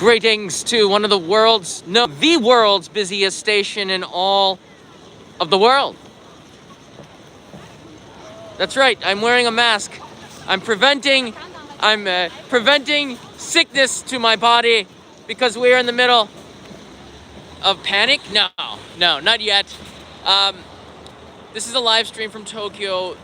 Greetings to one of the world's, no, the world's busiest station in all of the world. That's right, I'm wearing a mask. I'm preventing sickness to my body because we're in the middle of panic. No, not yet. This is a live stream from Tokyo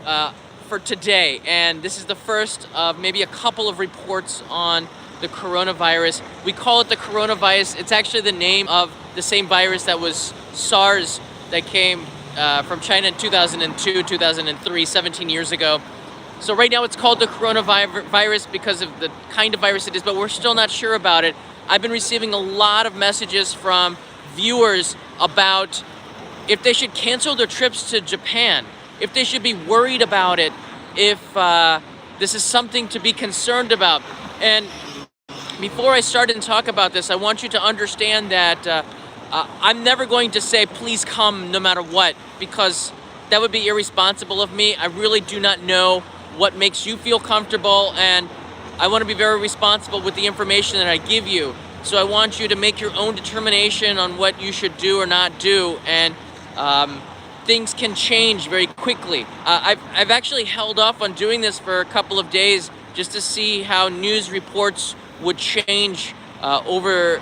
for today, and this is the first of maybe a couple of reports on the coronavirus. We call it the coronavirus. It's actually the name of the same virus that was SARS that came from China in 2002, 2003, 17 years ago. So right now it's called the coronavirus because of the kind of virus it is, but we're still not sure about it. I've been receiving a lot of messages from viewers about if they should cancel their trips to Japan, if they should be worried about it, if this is something to be concerned about. And before I start and talk about this, I want you to understand that I'm never going to say, please come no matter what, because that would be irresponsible of me. I really do not know what makes you feel comfortable, and I want to be very responsible with the information that I give you. So I want you to make your own determination on what you should do or not do, and things can change very quickly. I've actually held off on doing this for a couple of days just to see how news reports would change over,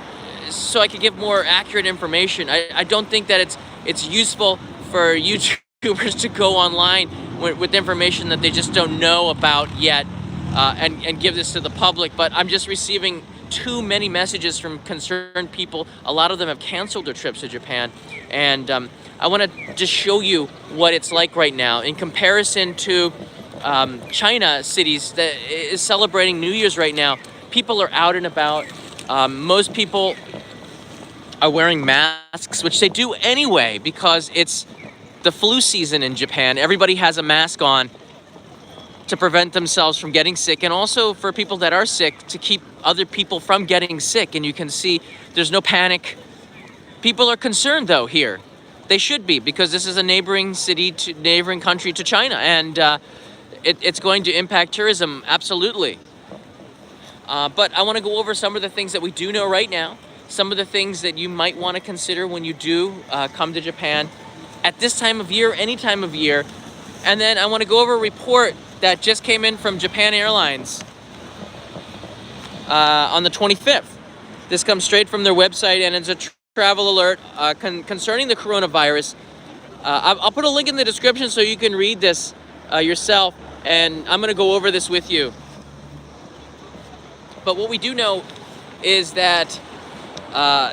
so I could give more accurate information. I don't think that it's useful for YouTubers to go online with information that they just don't know about yet and give this to the public. But I'm just receiving too many messages from concerned people. A lot of them have canceled their trips to Japan, and I want to just show you what it's like right now in comparison to China cities that is celebrating New Year's right now. People are out and about. Most people are wearing masks, which they do anyway because it's the flu season in Japan. Everybody has a mask on to prevent themselves from getting sick, and also for people that are sick to keep other people from getting sick. And you can see there's no panic. People are concerned though here. They should be, because this is a neighboring country to China, and it's going to impact tourism, absolutely. But I want to go over some of the things that we do know right now, some of the things that you might want to consider when you do come to Japan at this time of year, any time of year. And then I want to go over a report that just came in from Japan Airlines on the 25th. This comes straight from their website, and it's a travel alert concerning the coronavirus. I'll put a link in the description so you can read this yourself, and I'm going to go over this with you. But what we do know is that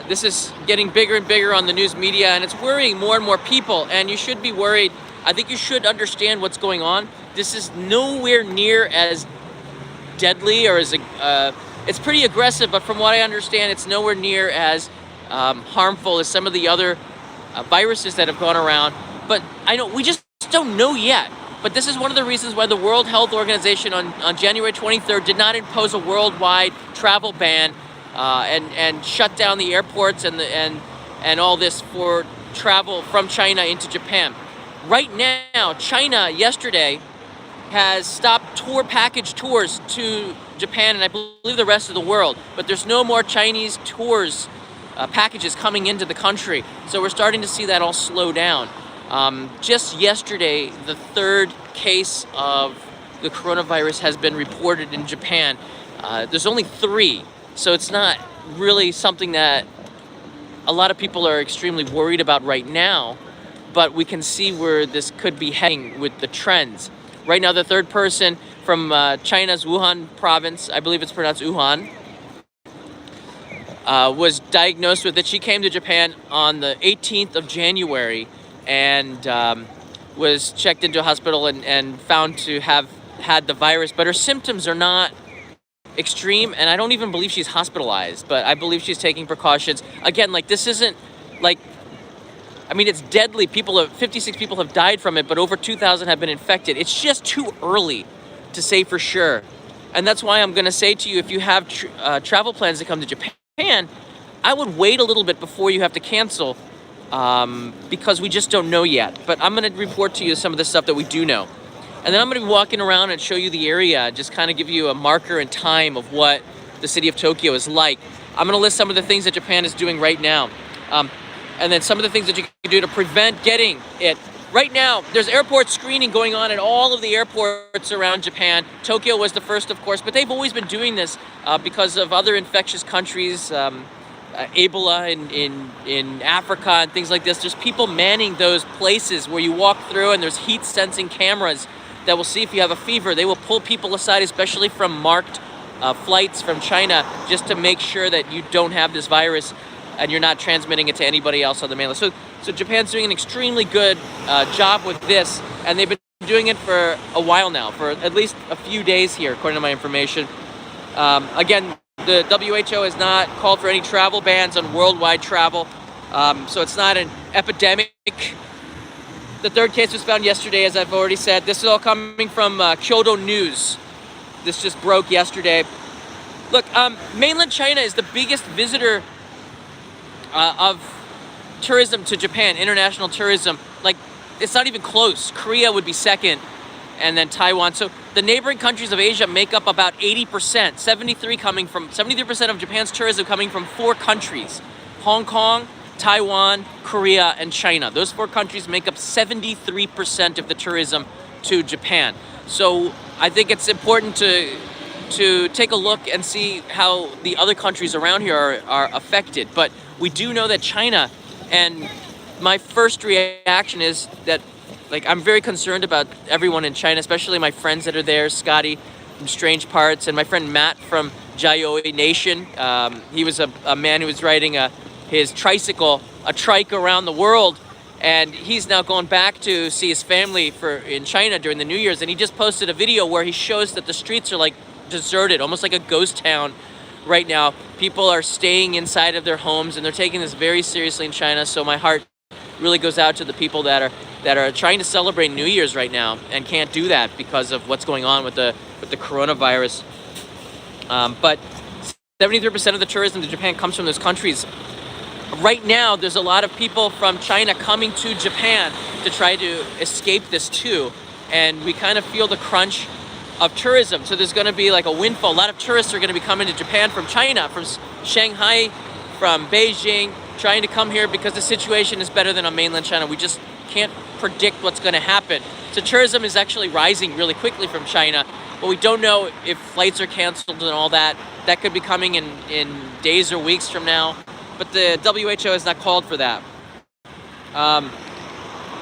this is getting bigger and bigger on the news media, and it's worrying more and more people, and you should be worried. I think you should understand what's going on. This is nowhere near as deadly, or as it's pretty aggressive, but from what I understand, it's nowhere near as harmful as some of the other viruses that have gone around. But I know we just don't know yet. But this is one of the reasons why the World Health Organization on January 23rd did not impose a worldwide travel ban and shut down the airports and all this for travel from China into Japan. Right now, China yesterday has stopped package tours to Japan, and I believe the rest of the world. But there's no more Chinese tours packages coming into the country. So we're starting to see that all slow down. Just yesterday, the third case of the coronavirus has been reported in Japan. There's only 3, so it's not really something that a lot of people are extremely worried about right now, but we can see where this could be heading with the trends. Right now, the third person from China's Wuhan Province, I believe it's pronounced Wuhan, was diagnosed with it. She came to Japan on the 18th of January and was checked into a hospital and found to have had the virus, but her symptoms are not extreme, and I don't even believe she's hospitalized, but I believe she's taking precautions. Again, like, this isn't like, I mean, it's deadly. 56 people have died from it, but over 2,000 have been infected. It's just too early to say for sure. And that's why I'm going to say to you, if you have travel plans to come to Japan, I would wait a little bit before you have to cancel, because we just don't know yet. But I'm going to report to you some of the stuff that we do know. And then I'm going to be walking around and show you the area, just kind of give you a marker in time of what the city of Tokyo is like. I'm going to list some of the things that Japan is doing right now. And then some of the things that you can do to prevent getting it. Right now, there's airport screening going on at all of the airports around Japan. Tokyo was the first, of course, but they've always been doing this because of other infectious countries, Ebola in Africa and things like this. There's people manning those places where you walk through, and there's heat sensing cameras that will see if you have a fever. They will pull people aside, especially from marked flights from China, just to make sure that you don't have this virus and you're not transmitting it to anybody else on the mainland. So Japan's doing an extremely good job with this, and they've been doing it for a while now, for at least a few days here, according to my information. Again, the WHO has not called for any travel bans on worldwide travel, so it's not an epidemic. The third case was found yesterday, as I've already said. This is all coming from Kyodo News. This just broke yesterday. Look, mainland China is the biggest visitor of tourism to Japan, international tourism. Like, it's not even close. Korea would be second, and then Taiwan. So the neighboring countries of Asia make up about 80%, 73% of Japan's tourism coming from 4 countries: Hong Kong, Taiwan, Korea, and China. Those 4 countries make up 73% of the tourism to Japan. So I think it's important to take a look and see how the other countries around here are affected. But we do know that China, and my first reaction is that, like, I'm very concerned about everyone in China, especially my friends that are there, Scotty from Strange Parts, and my friend Matt from Jayoi Nation. He was a man who was riding his tricycle, a trike around the world, and he's now going back to see his family in China during the New Year's, and he just posted a video where he shows that the streets are like deserted, almost like a ghost town right now. People are staying inside of their homes, and they're taking this very seriously in China. So my heart really goes out to the people that are trying to celebrate New Year's right now and can't do that because of what's going on with the coronavirus. But 73% of the tourism to Japan comes from those countries. Right now, there's a lot of people from China coming to Japan to try to escape this too, and we kind of feel the crunch of tourism. So there's going to be like a windfall. A lot of tourists are going to be coming to Japan from China, from Shanghai, from Beijing, trying to come here because the situation is better than on mainland China. We just can't predict what's going to happen. So tourism is actually rising really quickly from China, but we don't know if flights are canceled and all that. That could be coming in days or weeks from now, but the WHO has not called for that.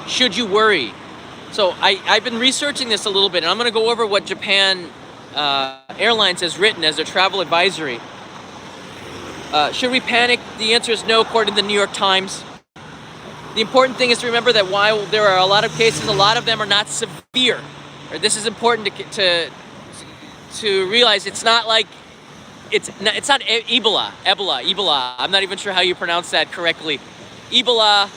Should you worry? So I've been researching this a little bit, and I'm going to go over what Japan Airlines has written as their travel advisory. Should we panic? The answer is no, according to the New York Times. The important thing is to remember that while there are a lot of cases, a lot of them are not severe. This is important to realize. It's not like it's not Ebola. I'm not even sure how you pronounce that correctly. Ebola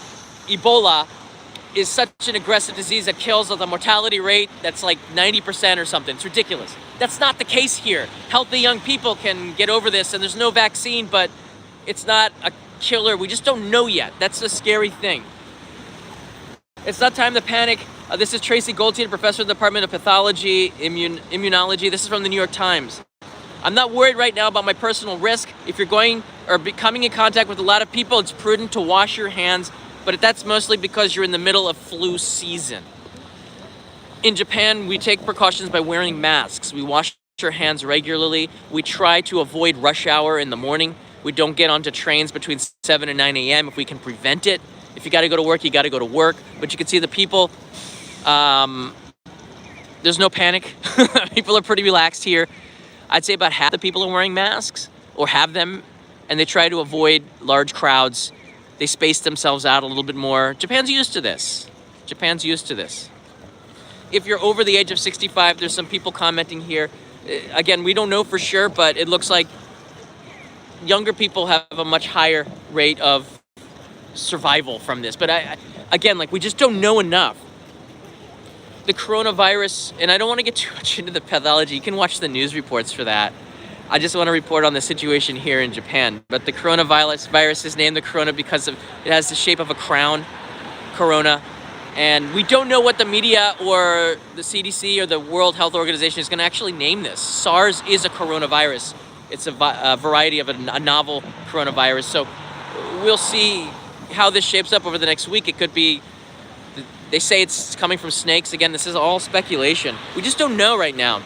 is such an aggressive disease that kills with a mortality rate that's like 90% or something. It's ridiculous. That's not the case here. Healthy young people can get over this, and there's no vaccine, but it's not a killer. We just don't know yet. That's the scary thing. It's not time to panic. This is Tracy Goldstein, professor in the Department of Pathology, Immunology. This is from the New York Times. I'm not worried right now about my personal risk. If you're going or coming in contact with a lot of people, it's prudent to wash your hands, but that's mostly because you're in the middle of flu season. In Japan, we take precautions by wearing masks. We wash our hands regularly. We try to avoid rush hour in the morning. We don't get onto trains between 7 and 9 a.m. if we can prevent it. If you got to go to work, you got to go to work. But you can see the people, there's no panic. People are pretty relaxed here. I'd say about half the people are wearing masks or have them, and they try to avoid large crowds. They space themselves out a little bit more. Japan's used to this. If you're over the age of 65, there's some people commenting here. Again, we don't know for sure, but it looks like younger people have a much higher rate of survival from this. But again, we just don't know enough. The coronavirus, and I don't want to get too much into the pathology. You can watch the news reports for that. I just want to report on the situation here in Japan. But the coronavirus is named the corona because it has the shape of a crown, corona. And we don't know what the media or the CDC or the World Health Organization is going to actually name this. SARS is a coronavirus. It's a variety of a novel coronavirus. So we'll see how this shapes up over the next week. It could be, they say it's coming from snakes. Again, this is all speculation. We just don't know right now.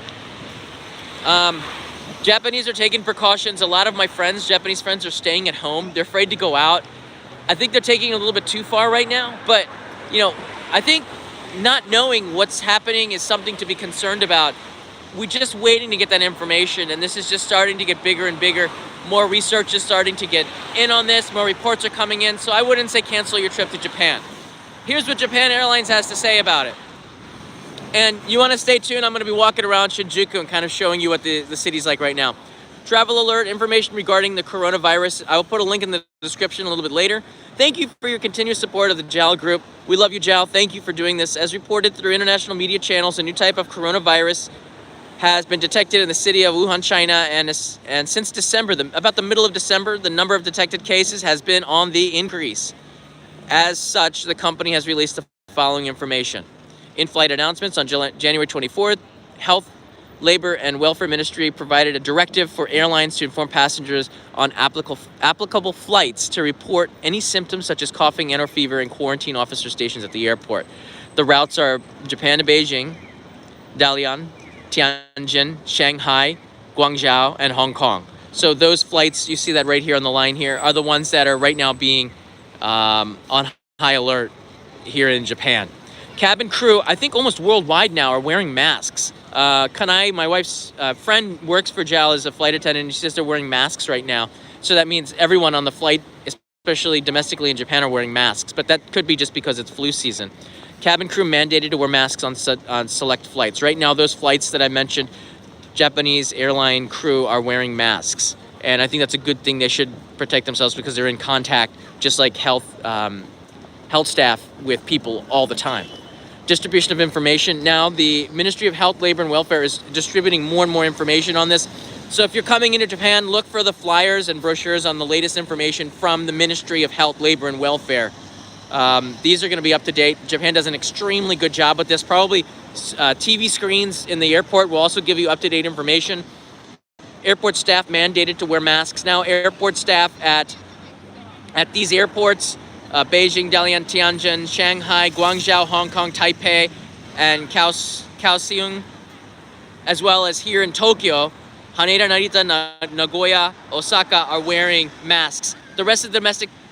Japanese are taking precautions. A lot of my friends, Japanese friends, are staying at home. They're afraid to go out. I think they're taking it a little bit too far right now. But, you know, I think not knowing what's happening is something to be concerned about. We're just waiting to get that information, and this is just starting to get bigger and bigger. More research is starting to get in on this. More reports are coming in. So I wouldn't say cancel your trip to Japan. Here's what Japan Airlines has to say about it. And you want to stay tuned. I'm going to be walking around Shinjuku and kind of showing you what the city's like right now. Travel alert, information regarding the coronavirus. I will put a link in the description a little bit later. Thank you for your continuous support of the JAL group. We love you, JAL. Thank you for doing this. As reported through international media channels, a new type of coronavirus has been detected in the city of Wuhan, China, and since December, about the middle of December, the number of detected cases has been on the increase. As such, the company has released the following information. In-flight announcements on January 24th, Health, Labor, and Welfare Ministry provided a directive for airlines to inform passengers on applicable flights to report any symptoms such as coughing and or fever and quarantine officer stations at the airport. The routes are Japan to Beijing, Dalian, Tianjin, Shanghai, Guangzhou, and Hong Kong. So those flights, you see that right here on the line here, are the ones that are right now being on high alert here in Japan. Cabin crew, I think almost worldwide now, are wearing masks. Kanai, my wife's friend, works for JAL as a flight attendant, and she says they're wearing masks right now. So that means everyone on the flight, especially domestically in Japan, are wearing masks. But that could be just because it's flu season. Cabin crew mandated to wear masks on select flights. Right now, those flights that I mentioned, Japanese airline crew are wearing masks. And I think that's a good thing. They should protect themselves because they're in contact, just like health staff, with people all the time. Distribution of information. Now, the Ministry of Health, Labor, and Welfare is distributing more and more information on this. So if you're coming into Japan, look for the flyers and brochures on the latest information from the Ministry of Health, Labor, and Welfare. These are going to be up to date. Japan does an extremely good job with this. Probably TV screens in the airport will also give you up-to-date information. Airport staff mandated to wear masks. Now, airport staff at these airports, Beijing, Dalian, Tianjin, Shanghai, Guangzhou, Hong Kong, Taipei, and Kaohsiung, as well as here in Tokyo, Haneda, Narita, Nagoya, Osaka are wearing masks. The rest of the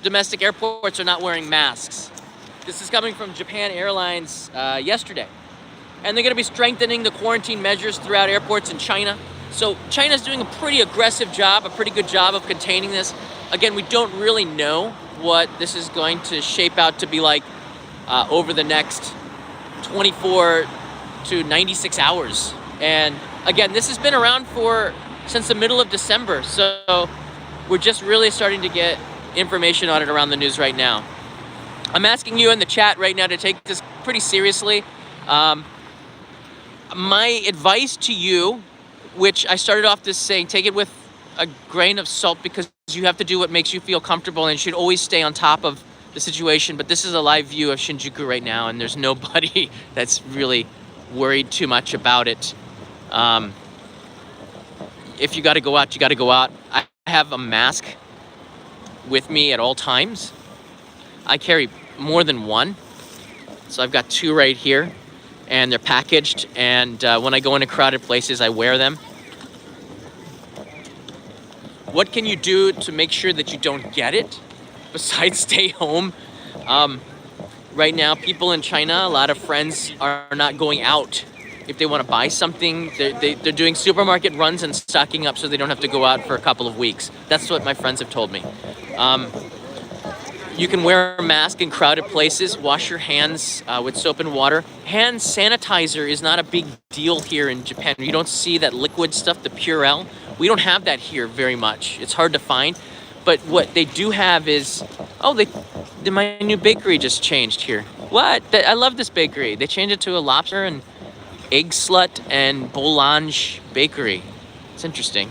domestic airports are not wearing masks. This is coming from Japan Airlines yesterday. And they're going to be strengthening the quarantine measures throughout airports in China. So China's doing a pretty aggressive job, a pretty good job of containing this. Again, we don't really know what this is going to shape out to be like over the next 24 to 96 hours. And again, this has been around since the middle of December. So we're just really starting to get information on it around the news right now. I'm asking you in the chat right now to take this pretty seriously. My advice to you, which I started off this saying, take it with a grain of salt because you have to do what makes you feel comfortable and should always stay on top of the situation. But this is a live view of Shinjuku right now, and there's nobody that's really worried too much about it. If you got to go out, you got to go out. I have a mask with me at all times. I carry more than one. So I've got two right here, and they're packaged. And when I go into crowded places, I wear them. What can you do to make sure that you don't get it besides stay home? Right now, people in China, a lot of friends are not going out. If they want to buy something, they're doing supermarket runs and stocking up so they don't have to go out for a couple of weeks. That's what my friends have told me. You can wear a mask in crowded places, wash your hands with soap and water. Hand sanitizer is not a big deal here in Japan. You don't see that liquid stuff, the Purell. We don't have that here very much. It's hard to find. But what they do have is, my new bakery just changed here. What? I love this bakery. They changed it to a lobster and egg slut and boulange bakery. It's interesting.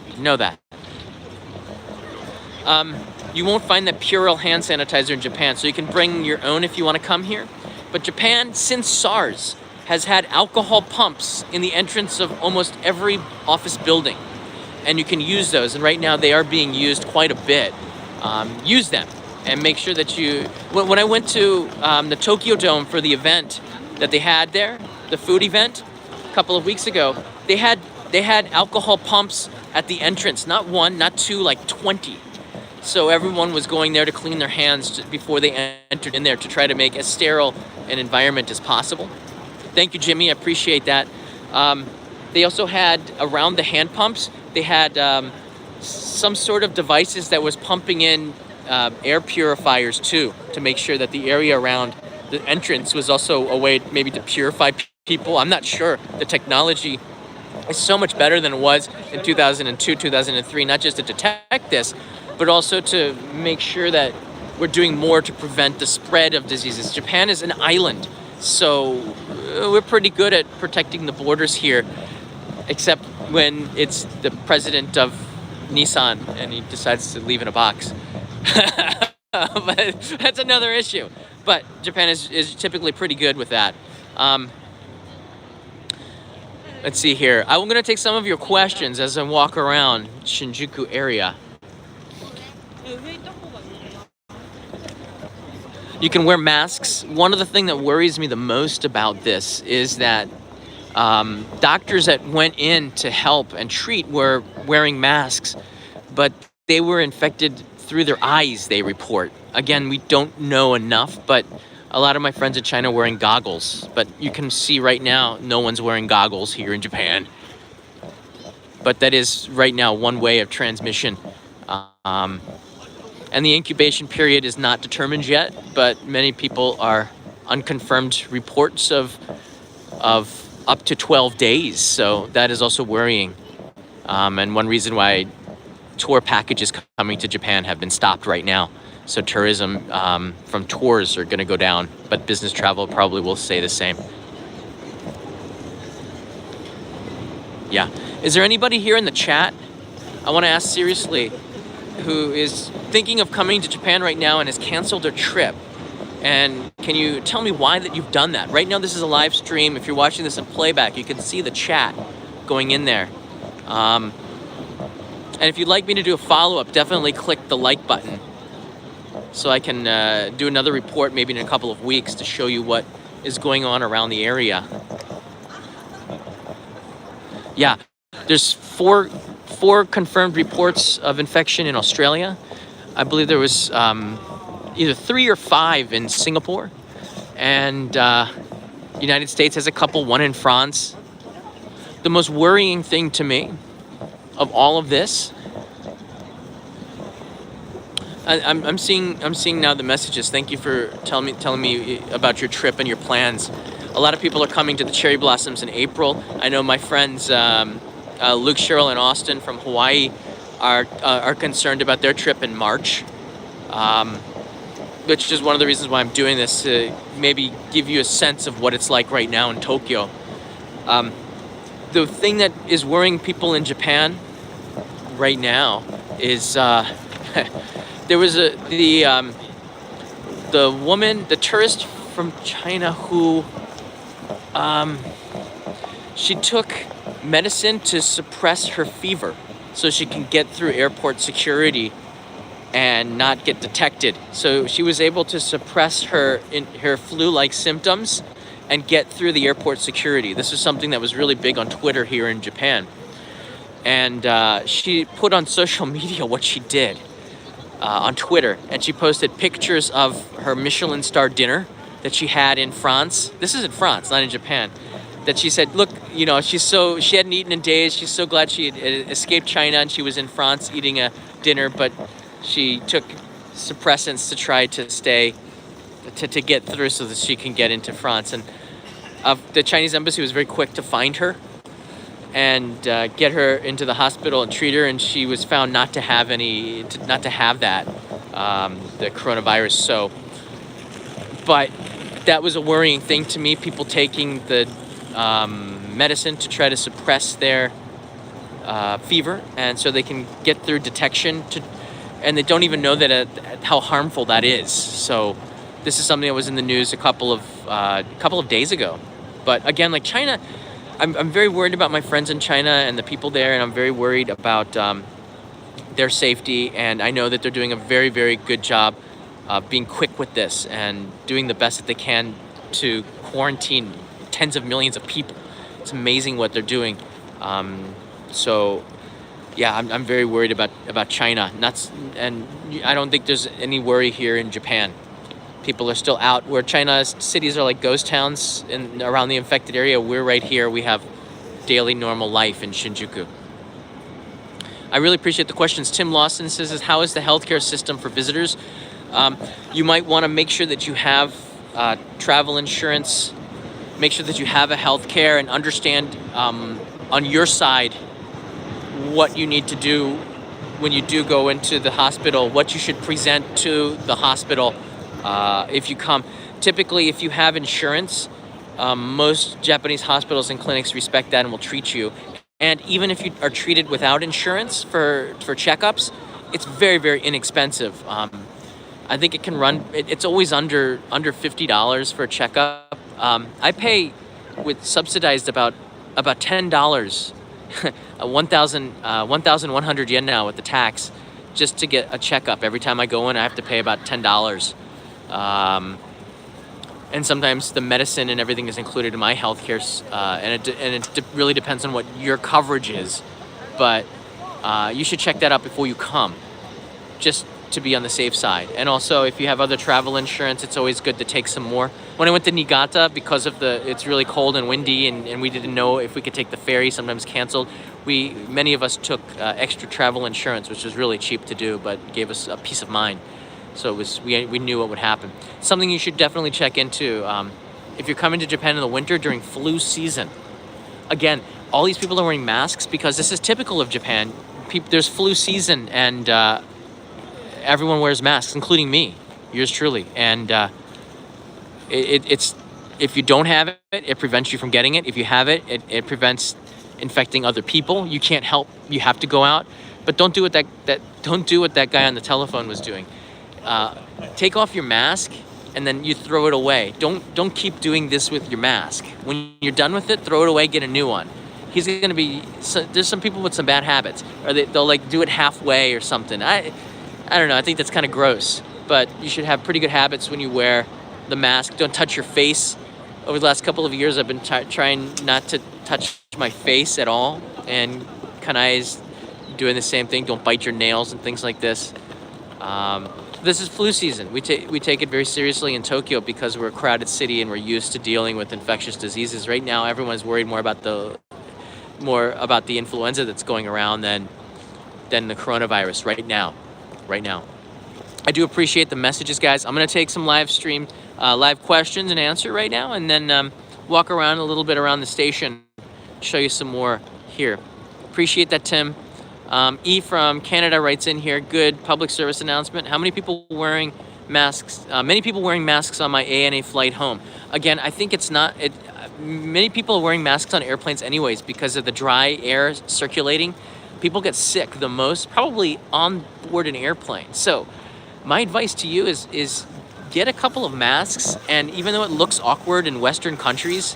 Didn't know that. You won't find that Purell hand sanitizer in Japan, so you can bring your own if you want to come here. But Japan, since SARS, has had alcohol pumps in the entrance of almost every office building. and you can use those. And right now they are being used quite a bit. Use them and make sure that you. When I went to the Tokyo Dome for the event that they had there, the food event, a couple of weeks ago, they had alcohol pumps at the entrance, not one, not two, like 20. So everyone was going there to clean their hands before they entered in there to try to make as sterile an environment as possible. Thank you, Jimmy. I appreciate that. They also had, around the hand pumps, they had some sort of devices that was pumping in air purifiers too, to make sure that the area around the entrance was also a way maybe to purify people. I'm not sure. The technology is so much better than it was in 2002, 2003, not just to detect this, but also to make sure that we're doing more to prevent the spread of diseases. Japan is an island, so we're pretty good at protecting the borders here, except when it's the president of Nissan and he decides to leave in a box. But that's another issue. But Japan is typically pretty good with that. Let's see here. I'm going to take some of your questions as I walk around Shinjuku area. You can wear masks. One of the things that worries me the most about this is that doctors that went in to help and treat were wearing masks, but they were infected through their eyes, they report. Again, we don't know enough, but a lot of my friends in China are wearing goggles. But you can see right now, no one's wearing goggles here in Japan. But that is right now one way of transmission. And the incubation period is not determined yet, but many people are unconfirmed reports of up to 12 days. So that is also worrying. And one reason why tour packages coming to Japan have been stopped right now. So tourism from tours are going to go down, but business travel probably will stay the same. Yeah. Is there anybody here in the chat? I want to ask seriously, who is thinking of coming to Japan right now and has canceled their trip? And can you tell me why that you've done that? Right now, this is a live stream. If you're watching this in playback, you can see the chat going in there. And if you'd like me to do a follow-up, definitely click the like button so I can do another report maybe in a couple of weeks to show you what is going on around the area. Yeah, there's four confirmed reports of infection in Australia. I believe there was either 3 or 5 in Singapore, and United States has a couple, one in France. The most worrying thing to me of all of this, I'm seeing now the messages. Thank you for telling me about your trip and your plans. A lot of people are coming to the cherry blossoms in April. I know my friends Luke, Cheryl, and Austin from Hawaii are concerned about their trip in March, which is one of the reasons why I'm doing this, to maybe give you a sense of what it's like right now in Tokyo. The thing that is worrying people in Japan right now is there was the woman, the tourist from China who she took medicine to suppress her fever so she can get through airport security and not get detected. So she was able to suppress her flu-like symptoms and get through the airport security. This is something that was really big on Twitter here in Japan. And she put on social media what she did on Twitter, and she posted pictures of her Michelin star dinner that she had in France. This is in France, not in Japan. That she said, look, you know, she hadn't eaten in days. She's so glad she had escaped China and she was in France eating a dinner, but she took suppressants to try to to get through so that she can get into France. And the Chinese embassy was very quick to find her and get her into the hospital and treat her. And she was found not to have that, the coronavirus. So, but that was a worrying thing to me. People taking the medicine to try to suppress their fever, and so they can get through detection and they don't even know that how harmful that is. So this is something that was in the news a couple of days ago. But again, like China I'm very worried about my friends in China and the people there, and I'm very worried about their safety. And I know that they're doing a very, very good job being quick with this and doing the best that they can to quarantine tens of millions of people. It's amazing what they're doing. So yeah, I'm very worried about China. And I don't think there's any worry here in Japan. People are still out. Where China's cities are like ghost towns around the infected area, we're right here. We have daily normal life in Shinjuku. I really appreciate the questions. Tim Lawson says, how is the healthcare system for visitors? You might want to make sure that you have travel insurance, make sure that you have a healthcare, and understand on your side what you need to do when you do go into the hospital, what you should present to the hospital if you come. Typically, if you have insurance, most Japanese hospitals and clinics respect that and will treat you. And even if you are treated without insurance for checkups, it's very, very inexpensive. I think it can run, it's always under $50 for a checkup. I pay with subsidized about $10, 1,100 yen now with the tax, just to get a checkup. Every time I go in, I have to pay about $10. And sometimes the medicine and everything is included in my healthcare, and it really depends on what your coverage is. But you should check that out before you come, just to be on the safe side. And also, if you have other travel insurance, it's always good to take some more. When I went to Niigata, because of it's really cold and windy, and we didn't know if we could take the ferry, sometimes canceled, many of us took extra travel insurance, which was really cheap to do, but gave us a peace of mind. So we knew what would happen. Something you should definitely check into if you're coming to Japan in the winter during flu season. Again, all these people are wearing masks because this is typical of Japan. There's flu season, and everyone wears masks, including me, yours truly. And it's if you don't have it, it prevents you from getting it. If you have it, it prevents infecting other people. You can't help. You have to go out, but don't do what that guy on the telephone was doing. Take off your mask and then you throw it away. Don't keep doing this with your mask. When you're done with it, throw it away, get a new one. There's some people with some bad habits, or they'll like do it halfway or something. I don't know. I think that's kind of gross. But you should have pretty good habits when you wear the mask. Don't touch your face. Over the last couple of years, I've been trying not to touch my face at all. And Kanai is doing the same thing. Don't bite your nails and things like this. This is flu season. We take it very seriously in Tokyo because we're a crowded city and we're used to dealing with infectious diseases. Right now, everyone's worried more about the influenza that's going around than the coronavirus right now. I do appreciate the messages, guys. I'm going to take some live questions and answer right now, and then walk around a little bit around the station, show you some more here. Appreciate that, Tim. E from Canada writes in here, good public service announcement. How many people wearing masks? Many people wearing masks on my ANA flight home. Again, I think many people are wearing masks on airplanes anyways because of the dry air circulating. People get sick the most probably on board an airplane. So my advice to you is get a couple of masks, and even though it looks awkward in Western countries,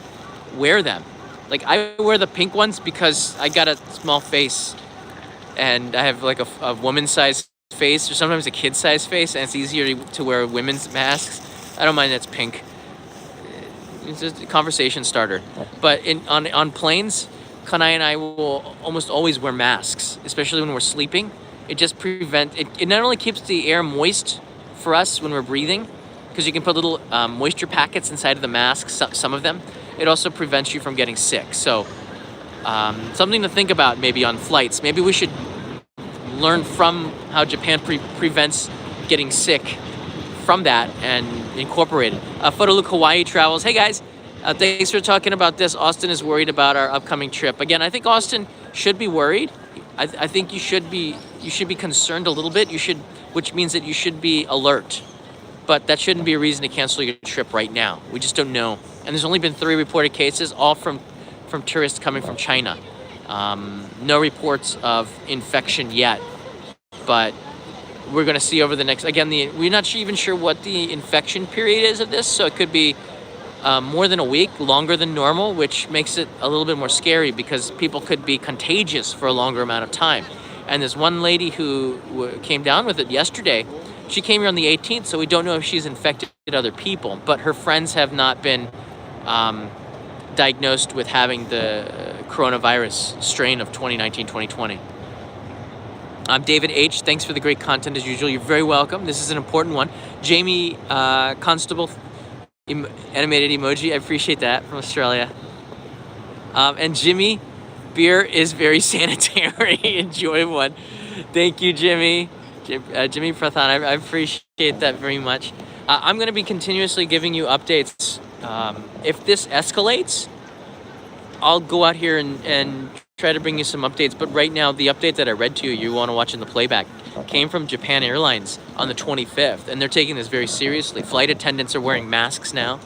wear them. Like, I wear the pink ones because I got a small face and I have like a woman-sized face, or sometimes a kid-sized face, and it's easier to wear women's masks. I don't mind that it's pink. It's just a conversation starter. But on planes, Kanai and I will almost always wear masks, especially when we're sleeping. It just it not only keeps the air moist for us when we're breathing, because you can put little moisture packets inside of the mask, some of them. It also prevents you from getting sick. So something to think about maybe on flights. Maybe we should learn from how Japan prevents getting sick from that and incorporate it. Photoluke Hawaii travels. Hey guys, thanks for talking about this. Austin is worried about our upcoming trip. Again, I think Austin should be worried. I think you should be concerned a little bit. Which means that you should be alert. But that shouldn't be a reason to cancel your trip right now. We just don't know. And there's only been 3 reported cases, all from tourists coming from China. No reports of infection yet, but we're going to see over the next, again, we're not even sure what the infection period is of this, so it could be more than a week, longer than normal, which makes it a little bit more scary because people could be contagious for a longer amount of time. And there's one lady who came down with it yesterday. She came here on the 18th, so we don't know if she's infected other people, but her friends have not been diagnosed with having the coronavirus strain of 2019-2020. I'm David H. Thanks for the great content as usual. You're very welcome. This is an important one. Jamie Constable, animated emoji. I appreciate that, from Australia. And Jimmy, beer is very sanitary. Enjoy one. Thank you, Jimmy. Jimmy Prathan, I appreciate that very much. I'm going to be continuously giving you updates. If this escalates, I'll go out here and try to bring you some updates. But right now, the update that I read to you, you want to watch in the playback, came from Japan Airlines on the 25th, and they're taking this very seriously. Flight attendants are wearing masks now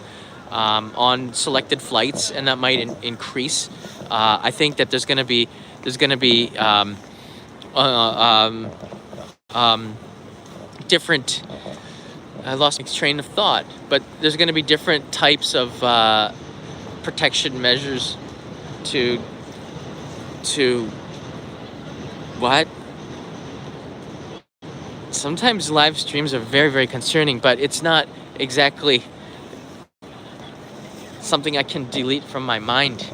on selected flights, and that might increase. I think that there's going to be different. I lost my train of thought, but there's going to be different types of protection measures to what? Sometimes live streams are very, very concerning, but it's not exactly something I can delete from my mind.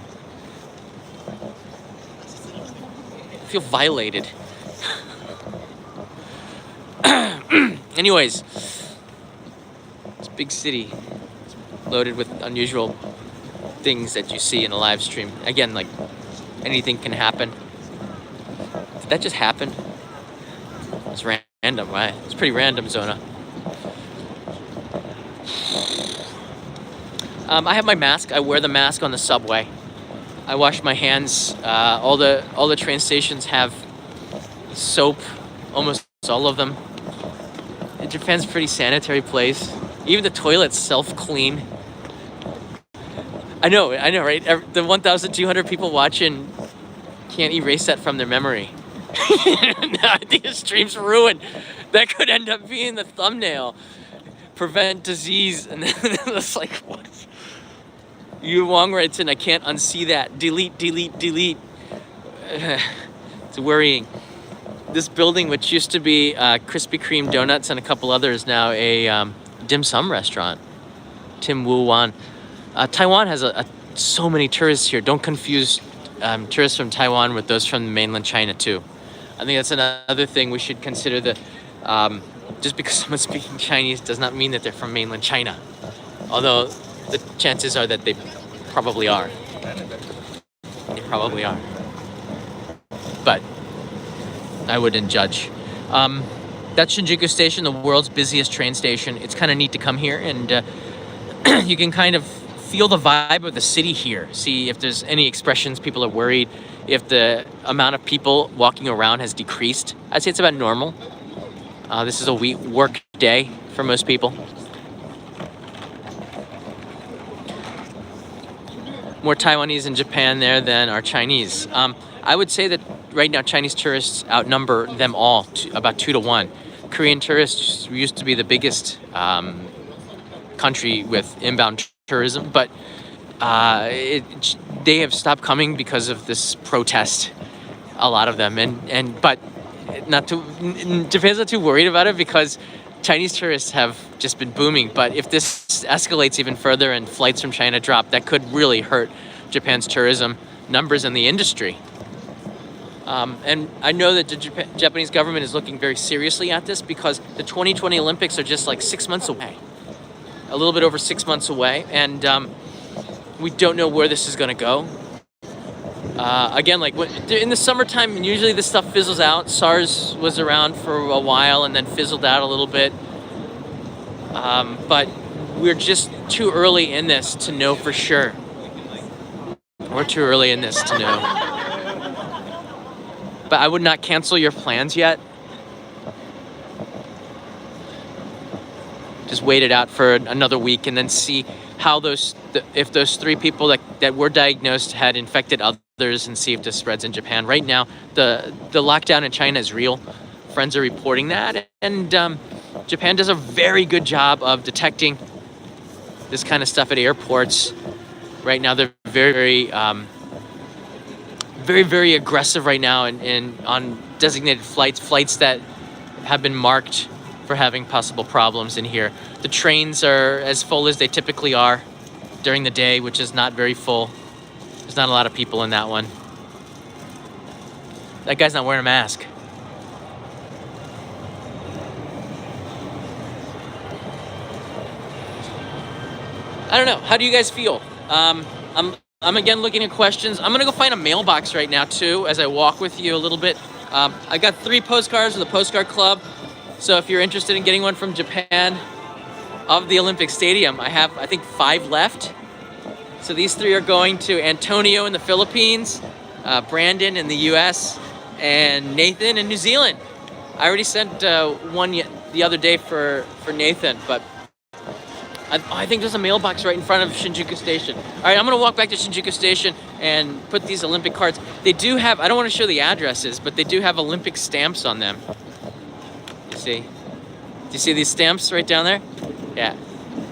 I feel violated. Anyways, it's a big city. It's loaded with unusual things that you see in a live stream. Again, like, anything can happen. Did that just happen? It's random, right? It's pretty random, Zona. I have my mask. I wear the mask on the subway. I wash my hands. All the train stations have soap. Almost all of them. Japan's a pretty sanitary place. Even the toilets self-clean. I know, right? The 1,200 people watching can't erase that from their memory. I think the stream's ruined. That could end up being the thumbnail. Prevent disease, and then it's like, what? Yu Wong writes in, I can't unsee that. Delete. It's worrying. This building, which used to be Krispy Kreme Donuts and a couple others, now a dim sum restaurant. Tim Wuhan. Taiwan has so many tourists here. Don't confuse tourists from Taiwan with those from mainland China too. I think that's another thing we should consider. Just because someone's speaking Chinese does not mean that they're from mainland China. Although the chances are that they probably are. They probably are. But I wouldn't judge. That's Shinjuku Station, the world's busiest train station. It's kind of neat to come here, and you can kind of feel the vibe of the city here. See if there's any expressions people are worried, if the amount of people walking around has decreased. I'd say it's about normal. This is a work day for most people. More Taiwanese in Japan there than are Chinese. I would say that right now Chinese tourists outnumber them all about 2 to 1. Korean tourists used to be the biggest country with inbound tourism, but they have stopped coming because of this protest. A lot of them, but Japan's not too worried about it because Chinese tourists have just been booming. But if this escalates even further and flights from China drop, that could really hurt Japan's tourism numbers in the industry. And I know that the Japanese government is looking very seriously at this because the 2020 Olympics are just like 6 months away. A little bit over 6 months away, and we don't know where this is going to go. Again, like in the summertime, usually this stuff fizzles out. SARS was around for a while and then fizzled out a little bit. But we're just too early in this to know for sure. We're too early in this to know. But I would not cancel your plans yet. Just wait it out for another week and then see how if those 3 people that were diagnosed had infected others, and see if this spreads in Japan. Right now, the lockdown in China is real. Friends are reporting that, and Japan does a very good job of detecting this kind of stuff at airports. Right now, they're very, very aggressive right now, and on designated flights that have been marked for having possible problems in here. The trains are as full as they typically are during the day, which is not very full. There's not a lot of people in that one. That guy's not wearing a mask. I don't know. How do you guys feel? I'm again looking at questions. I'm gonna go find a mailbox right now too, as I walk with you a little bit. I got 3 postcards for the Postcard Club. So if you're interested in getting one from Japan of the Olympic Stadium, I have, I think, 5 left. So these 3 are going to Antonio in the Philippines, Brandon in the US, and Nathan in New Zealand. I already sent one the other day for Nathan, but I think there's a mailbox right in front of Shinjuku Station. All right, I'm gonna walk back to Shinjuku Station and put these Olympic cards. They do have, I don't wanna show the addresses, but they do have Olympic stamps on them. You see? Do you see these stamps right down there? Yeah.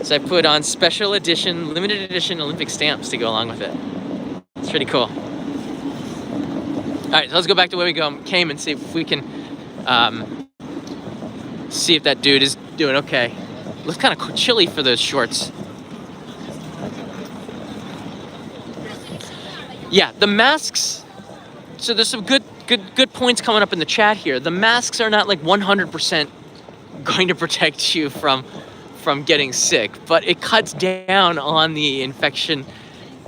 So I put on special edition, limited edition Olympic stamps to go along with it. It's pretty cool. All right, so let's go back to where we came and see if we can see if that dude is doing okay. Looks kind of chilly for those shorts. Yeah, the masks. So there's some good points coming up in the chat here. The masks are not like 100% going to protect you from getting sick, but it cuts down on the infection.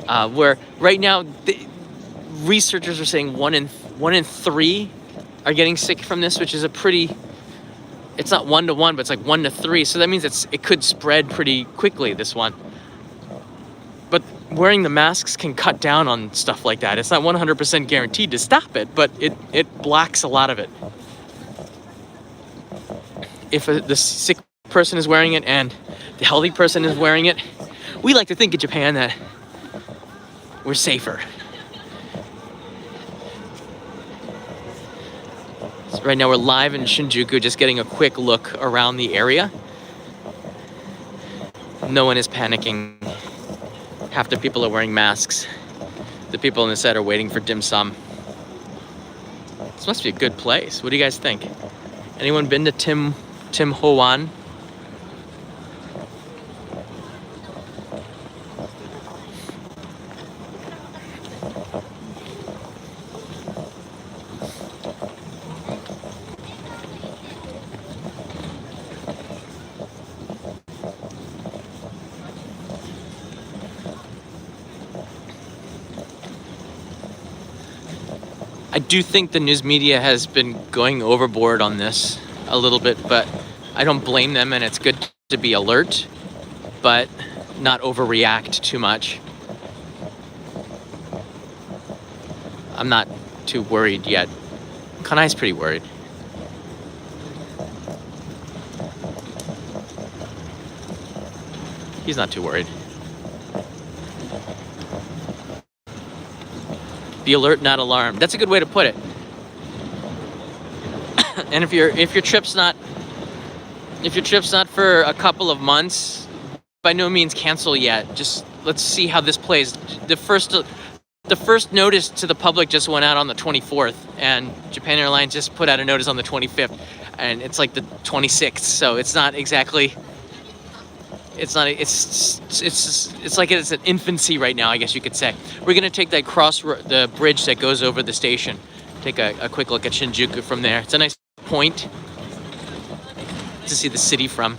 Where right now, researchers are saying one in 3 are getting sick from this, which is a pretty. It's not 1 to 1, but it's like 1 to 3. So that means it could spread pretty quickly, this one. But wearing the masks can cut down on stuff like that. It's not 100% guaranteed to stop it, but it blocks a lot of it. If the sick person is wearing it and the healthy person is wearing it, we like to think in Japan that we're safer. So right now we're live in Shinjuku, just getting a quick look around the area. No one is panicking. Half the people are wearing masks. The people in the set are waiting for dim sum. This must be a good place. What do you guys think? Anyone been to Tim Ho Wan? I do think the news media has been going overboard on this a little bit, but I don't blame them, and it's good to be alert, but not overreact too much. I'm not too worried yet. Kanai's pretty worried. He's not too worried. Be alert, not alarmed. That's a good way to put it. And if your trip's not for a couple of months, by no means cancel yet. Just let's see how this plays. The first notice to the public just went out on the 24th, and Japan Airlines just put out a notice on the 25th, and it's like the 26th. So it's not exactly. It's like it's an infancy right now, I guess you could say. We're gonna take that the bridge that goes over the station. Take a quick look at Shinjuku from there. It's a nice point to see the city from.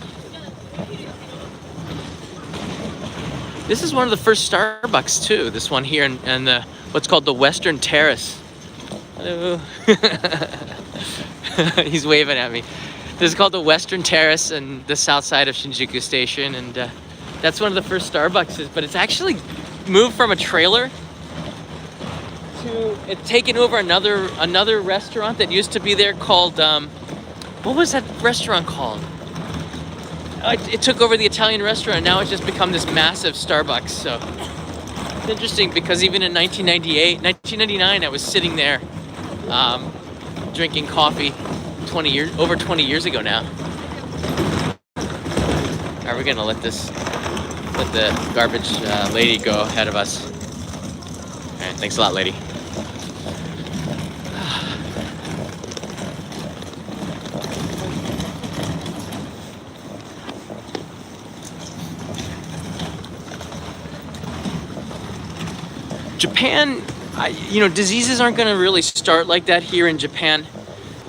This is one of the first Starbucks too. This one here in the what's called the Western Terrace. Hello. He's waving at me. This is called the Western Terrace and the south side of Shinjuku Station, and that's one of the first Starbucks. But it's actually moved from a trailer to it's taken over another restaurant that used to be there called what was that restaurant called? It took over the Italian restaurant, and now it's just become this massive Starbucks. So it's interesting because even in 1999, I was sitting there drinking coffee. Over 20 years ago now. All right, we're gonna let this let the garbage lady go ahead of us. All right, thanks a lot, lady. Japan, diseases aren't going to really start like that here in Japan.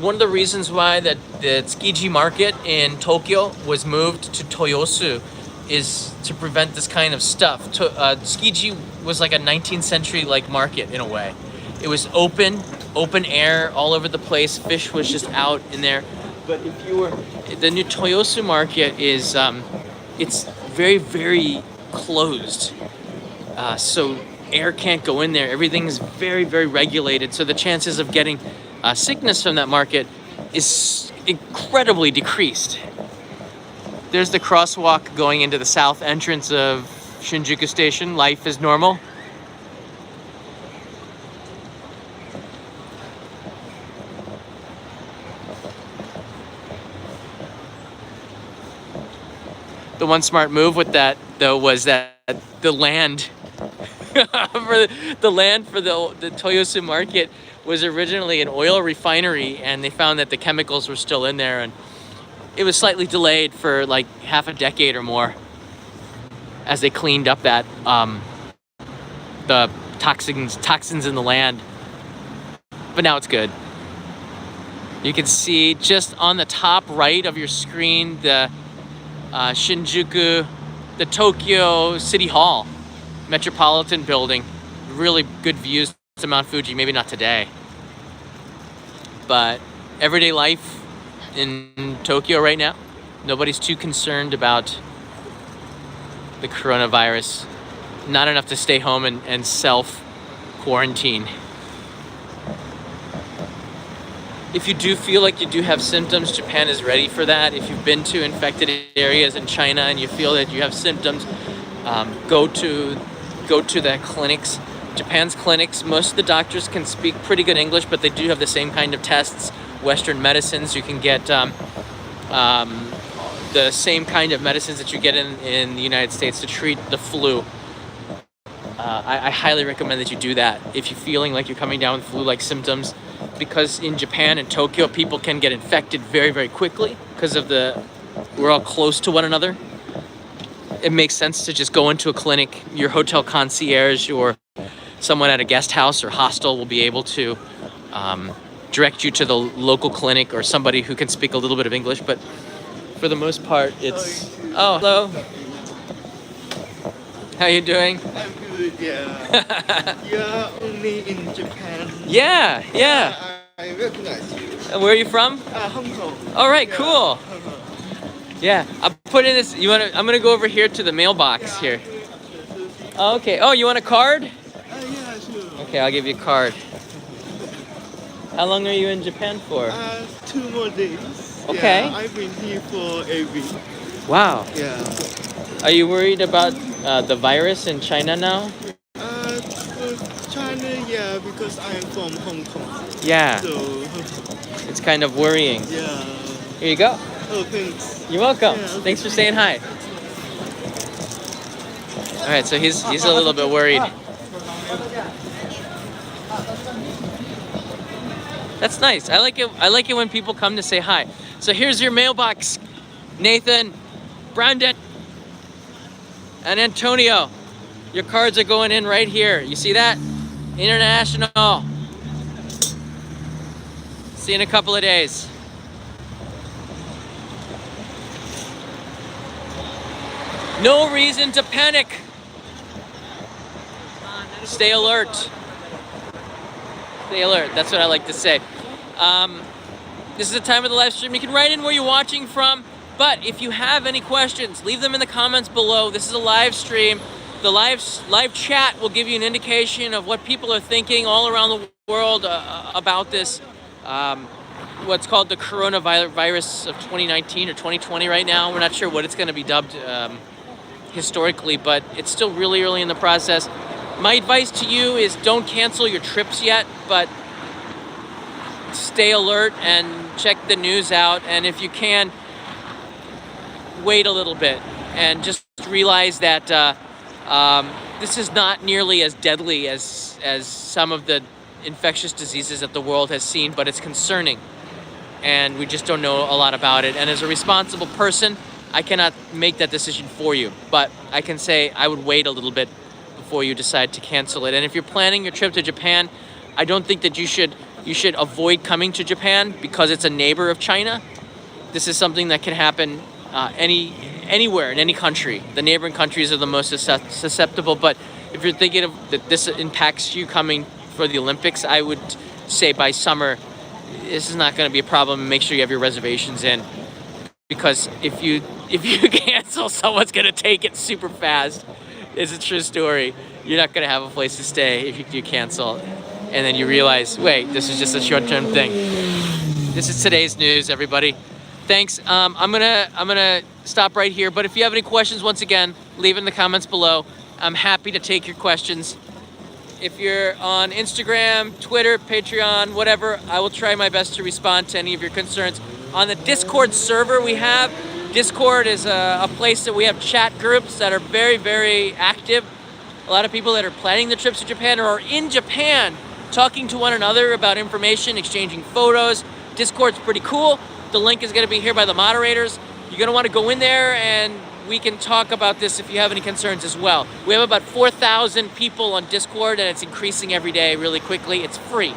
One of the reasons why the Tsukiji market in Tokyo was moved to Toyosu is to prevent this kind of stuff. Tsukiji was like a 19th century like market in a way. It was open air all over the place. Fish was just out in there. But the new Toyosu market is, it's very, very closed. So air can't go in there. Everything's very, very regulated. So the chances of getting sickness from that market is incredibly decreased. There's the crosswalk going into the south entrance of Shinjuku Station. Life is normal. The one smart move with that, though, was that the land for the Toyosu market was originally an oil refinery, and they found that the chemicals were still in there, and it was slightly delayed for like half a decade or more as they cleaned up that the toxins in the land. But now it's good. You can see just on the top right of your screen the Shinjuku, the Tokyo City Hall, Metropolitan Building. Really good views to Mount Fuji, maybe not today. But everyday life in Tokyo right now, nobody's too concerned about the coronavirus. Not enough to stay home and self-quarantine. If you do feel like you do have symptoms, Japan is ready for that. If you've been to infected areas in China and you feel that you have symptoms, go to the clinics. Japan's clinics, most of the doctors can speak pretty good English, but they do have the same kind of tests. Western medicines, you can get the same kind of medicines that you get in the United States to treat the flu. I highly recommend that you do that if you're feeling like you're coming down with flu-like symptoms, because in Japan and Tokyo, people can get infected very, very quickly because of we're all close to one another. It makes sense to just go into a clinic. Your hotel concierge or someone at a guest house or hostel will be able to direct you to the local clinic or somebody who can speak a little bit of English. But for the most part, it's... Oh, hello. How you doing? I'm good, yeah. You're only in Japan. Yeah. I recognize you. Where are you from? Hong Kong. All right, Yeah, cool. Hong Kong. Yeah, I'm putting this. I'm gonna go over here to the mailbox here. Oh, okay. Oh, you want a card? Yeah, sure. Okay, I'll give you a card. How long are you in Japan for? 2 more days. Okay. Yeah, I've been here for a week. Wow. Yeah. Are you worried about the virus in China now? For China, yeah, because I am from Hong Kong. Yeah. So, It's kind of worrying. yeah. Here you go. Oh, thanks. You're welcome. Yeah, okay. Thanks for saying hi. All right, so he's a little bit worried. That's nice. I like it when people come to say hi. So here's your mailbox, Nathan, Brandon, and Antonio. Your cards are going in right here. You see that? International. See you in a couple of days. No reason to panic. Stay alert. Stay alert. That's what I like to say. This is the time of the live stream. You can write in where you're watching from. But if you have any questions, leave them in the comments below. This is a live stream. The live chat will give you an indication of what people are thinking all around the world about this, what's called the coronavirus of 2019 or 2020 right now. We're not sure what it's going to be dubbed historically, but it's still really early in the process. My advice to you is don't cancel your trips yet, but stay alert and check the news out. And if you can, wait a little bit and just just realize that this is not nearly as deadly as some of the infectious diseases that the world has seen, but it's concerning. And we just don't know a lot about it. And as a responsible person, I cannot make that decision for you. But I can say I would wait a little bit before you decide to cancel it. And if you're planning your trip to Japan, I don't think that you should avoid coming to Japan because it's a neighbor of China. This is something that can happen anywhere in any country. The neighboring countries are the most susceptible. But if you're thinking that this impacts you coming for the Olympics, I would say by summer, this is not going to be a problem. Make sure you have your reservations in, because if you cancel, someone's going to take it super fast. It's a true story. You're not going to have a place to stay if you cancel, and then you realize, wait, this is just a short-term thing. This is today's news, everybody. Thanks. I'm gonna stop right here. But if you have any questions, once again, leave in the comments below. I'm happy to take your questions. If you're on Instagram, Twitter, Patreon, whatever, I will try my best to respond to any of your concerns. On the Discord server we have, Discord is a place that we have chat groups that are very, very active. A lot of people that are planning the trips to Japan or are in Japan talking to one another about information, exchanging photos. Discord's pretty cool. The link is going to be here by the moderators. You're going to want to go in there, and we can talk about this if you have any concerns as well. We have about 4,000 people on Discord, and it's increasing every day really quickly. It's free.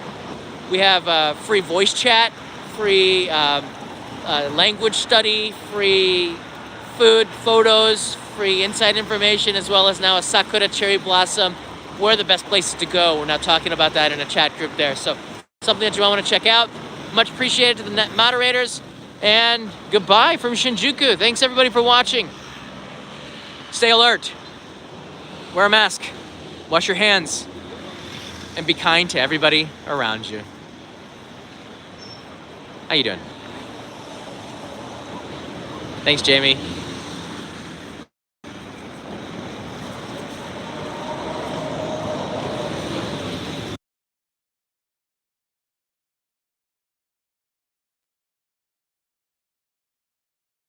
We have free voice chat, free language study, free food, photos, free inside information, as well as now a sakura cherry blossom. Where are the best places to go? We're now talking about that in a chat group there. So something that you want to check out. Much appreciated to the moderators. And goodbye from Shinjuku. Thanks everybody for watching. Stay alert. Wear a mask. Wash your hands. And be kind to everybody around you. How you doing? Thanks, Jamie.